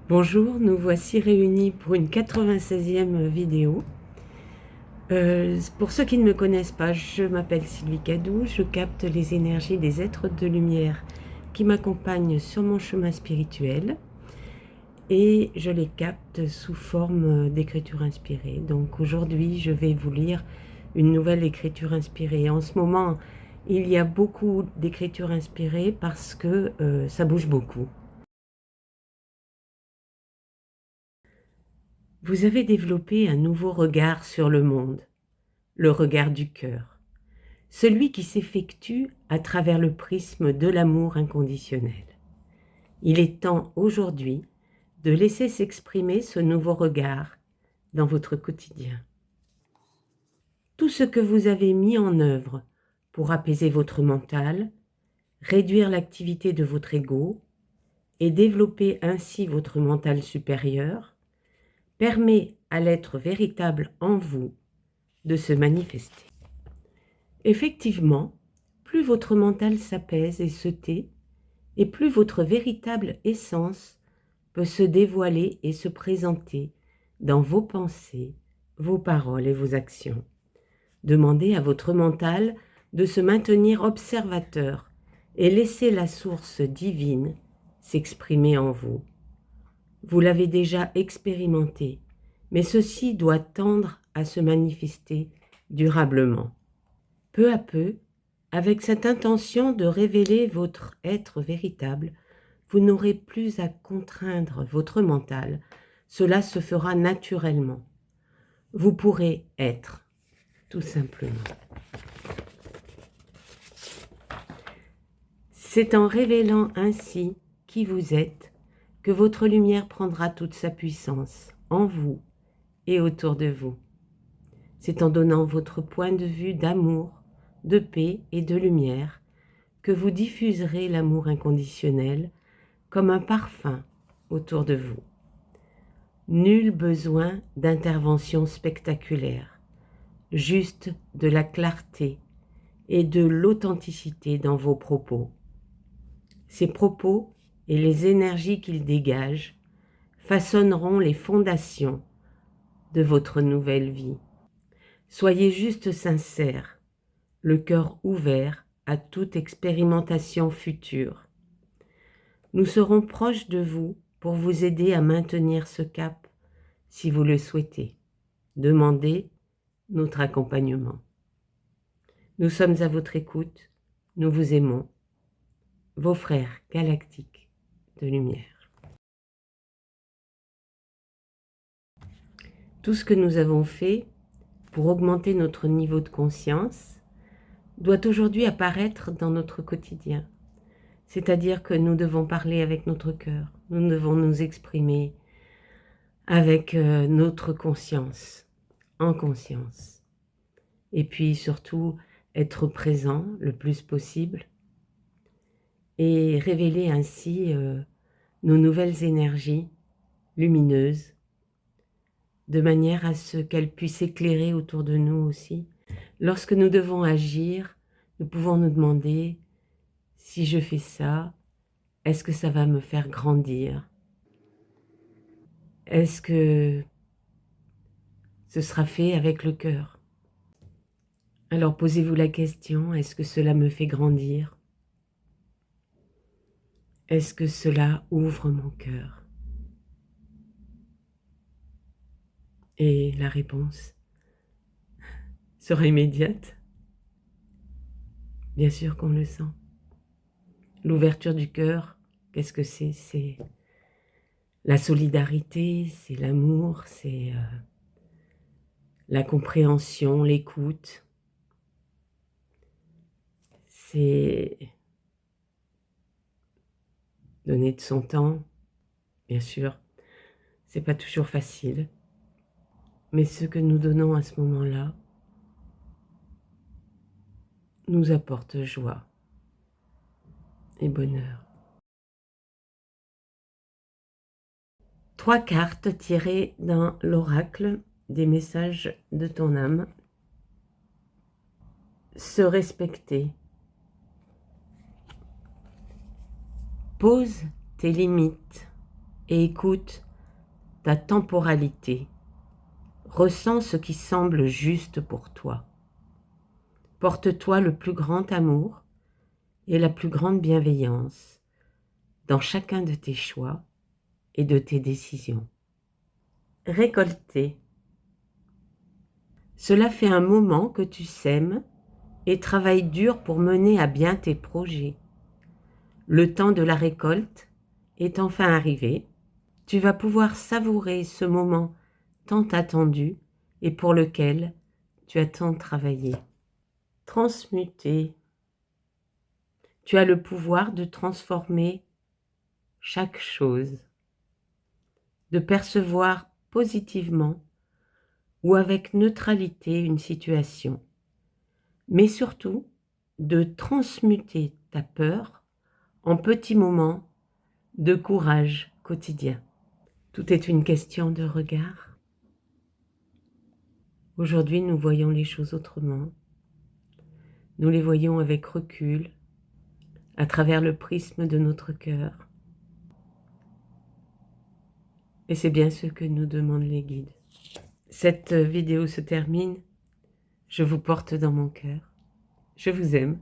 Bonjour, nous voici réunis pour une 96e vidéo. Pour ceux qui ne me connaissent pas, je m'appelle Sylvie Cadou, je capte les énergies des êtres de lumière qui m'accompagnent sur mon chemin spirituel et je les capte sous forme d'écriture inspirée. Donc aujourd'hui, je vais vous lire une nouvelle écriture inspirée. En ce moment, il y a beaucoup d'écritures inspirées parce que ça bouge beaucoup. Vous avez développé un nouveau regard sur le monde, le regard du cœur, celui qui s'effectue à travers le prisme de l'amour inconditionnel. Il est temps aujourd'hui de laisser s'exprimer ce nouveau regard dans votre quotidien. Tout ce que vous avez mis en œuvre pour apaiser votre mental, réduire l'activité de votre ego et développer ainsi votre mental supérieur permet à l'être véritable en vous de se manifester. Effectivement, plus votre mental s'apaise et se tait, et plus votre véritable essence peut se dévoiler et se présenter dans vos pensées, vos paroles et vos actions. Demandez à votre mental de se maintenir observateur et laissez la source divine s'exprimer en vous. Vous l'avez déjà expérimenté, mais ceci doit tendre à se manifester durablement. Peu à peu, avec cette intention de révéler votre être véritable, vous n'aurez plus à contraindre votre mental. Cela se fera naturellement. Vous pourrez être, tout simplement. C'est en révélant ainsi qui vous êtes que votre lumière prendra toute sa puissance en vous et autour de vous. C'est en donnant votre point de vue d'amour, de paix et de lumière que vous diffuserez l'amour inconditionnel comme un parfum autour de vous. Nul besoin d'intervention spectaculaire, juste de la clarté et de l'authenticité dans vos propos. Ces propos et les énergies qu'ils dégagent façonneront les fondations de votre nouvelle vie. Soyez juste sincère, le cœur ouvert à toute expérimentation future. Nous serons proches de vous pour vous aider à maintenir ce cap si vous le souhaitez. Demandez notre accompagnement. Nous sommes à votre écoute, nous vous aimons, vos frères galactiques de lumière. Tout ce que nous avons fait pour augmenter notre niveau de conscience doit aujourd'hui apparaître dans notre quotidien. C'est-à-dire que nous devons parler avec notre cœur, nous devons nous exprimer avec notre conscience, en conscience. Et puis surtout, être présent le plus possible et révéler ainsi nos nouvelles énergies lumineuses de manière à ce qu'elles puissent éclairer autour de nous aussi. Lorsque nous devons agir, nous pouvons nous demander si je fais ça, est-ce que ça va me faire grandir? Est-ce que ce sera fait avec le cœur? Alors posez-vous la question, est-ce que cela me fait grandir? Est-ce que cela ouvre mon cœur? Et la réponse sera immédiate. Bien sûr qu'on le sent. L'ouverture du cœur, qu'est-ce que c'est? C'est la solidarité, c'est l'amour, c'est la compréhension, l'écoute. C'est donner de son temps, bien sûr. C'est pas toujours facile. Mais ce que nous donnons à ce moment-là nous apporte joie et bonheur. 3 cartes tirées dans l'oracle des messages de ton âme. Se respecter. Pose tes limites. et écoute ta temporalité. Ressens ce qui semble juste pour toi. Porte-toi le plus grand amour et la plus grande bienveillance dans chacun de tes choix et de tes décisions. Récolter. Cela fait un moment que tu sèmes et travailles dur pour mener à bien tes projets. Le temps de la récolte est enfin arrivé. Tu vas pouvoir savourer ce moment tant attendu et pour lequel tu as tant travaillé. Transmuter. Tu as le pouvoir de transformer chaque chose, de percevoir positivement ou avec neutralité une situation, mais surtout de transmuter ta peur en petits moments de courage quotidien. Tout est une question de regard. Aujourd'hui, nous voyons les choses autrement. Nous les voyons avec recul, à travers le prisme de notre cœur. Et c'est bien ce que nous demandent les guides. Cette vidéo se termine. Je vous porte dans mon cœur. Je vous aime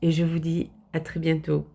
et je vous dis à très bientôt.